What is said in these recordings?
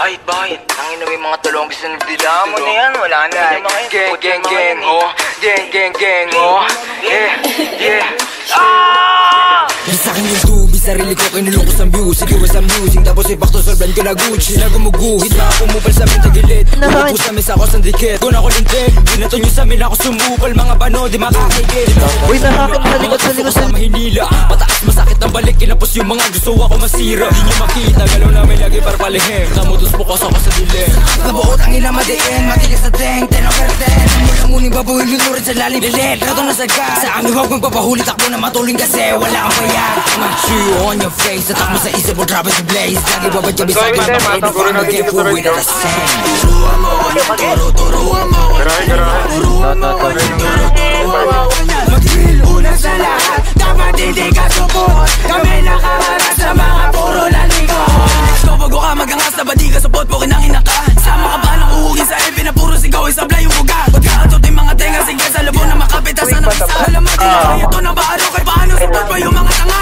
Bakit? Tangin na may mga tulong gusto nagdila mo na yan. Wala na yung mga yun. Gang, oh. Gang, oh. Yeah. Sa akin yung tubig, sarili ko kinulong ko sa music. Iwas ang music, tapos ibak to solbran ko na Gucci. Na gumuguhit, mga pumupal sa amin tagilid. Umupo sa mesa ko sa dikit, kung ako lintik. Binato nyo sa amin ako sumupal, mga bano di makakigit. Uy, nasakit sa likod, sa likod, sa Mahinila, pataas masakit ang balik. Kinapos yung mga gusto ako masira. Di nyo makita, galaw namin lagi para palihim. Namutos bukas ako sa dilim. Nabuot ang ilang madiin, matilis na teng, 10 over 10. Mula muning babuhin, lunurin sa lalim bilit. Rato na sagad, sa amin huwag magpapahuli. Takbo na matuling kasi wala kang bayad. Chew on your face, atak mo sa isip mo, drop it to blaze. Lagi babad ka bisag, mapapay na fun, mag-get full with the same. Turuan mo ko niya, turuan mo ko niya. Turuan mo ko niya, mag-drill una sa lahat, dapat hindi ka support. Kami nakaharap sa mga puro lalikot. Ikaw bago ka magangas na ba di ka support, po kinangina ka. Sama ka ba ng uhugin sa elpin na puro sigaw, isablay yung buga. Pagkakatot yung mga tenga, sige sa labo na makapit. Asa na isa, alam mo din na ito na baalo. Kay paano support pa yung mga tanga.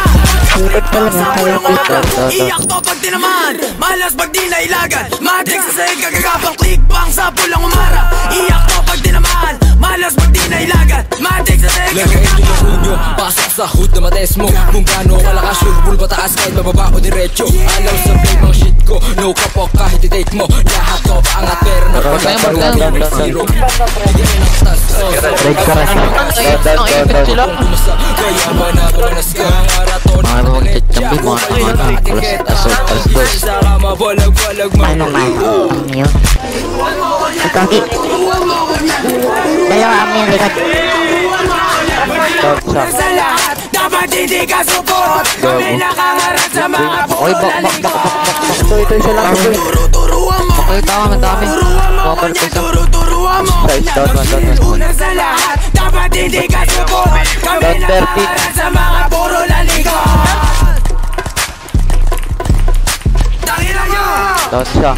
Iyak to pag tinaman, malas pag di nailagan. Matik sa sahig kagagapang click bang sa pulang umara. Iyak to pag tinaman, malas pag di nailagan. Matik sa sahig lagayin nyo yung unyo, pasok sa hood na mates mo. Kung gaano kalakas yung bull pataas kahit mababa o diretso. Alaw sa play mga shit ko, no kapok kahit i-take mo. Lahat ko paangat pero napagkakaroon ng zero. Hindi rin ang tas, kaya man ako naska maraton. mga mag-chat kami, mga alas dos. Ano man, yun. Ikaw, dalawa kami yung likod. Sa lahat, dapat hindi ka support. Kami nakaharap sa mga Oy, bak. Ito isa lang. Okay, tama, madami. Size down, una sa lahat, dapat hindi ka support. Kami nakaharap sa mga puro lalikot. Tangina nyo! Down siya.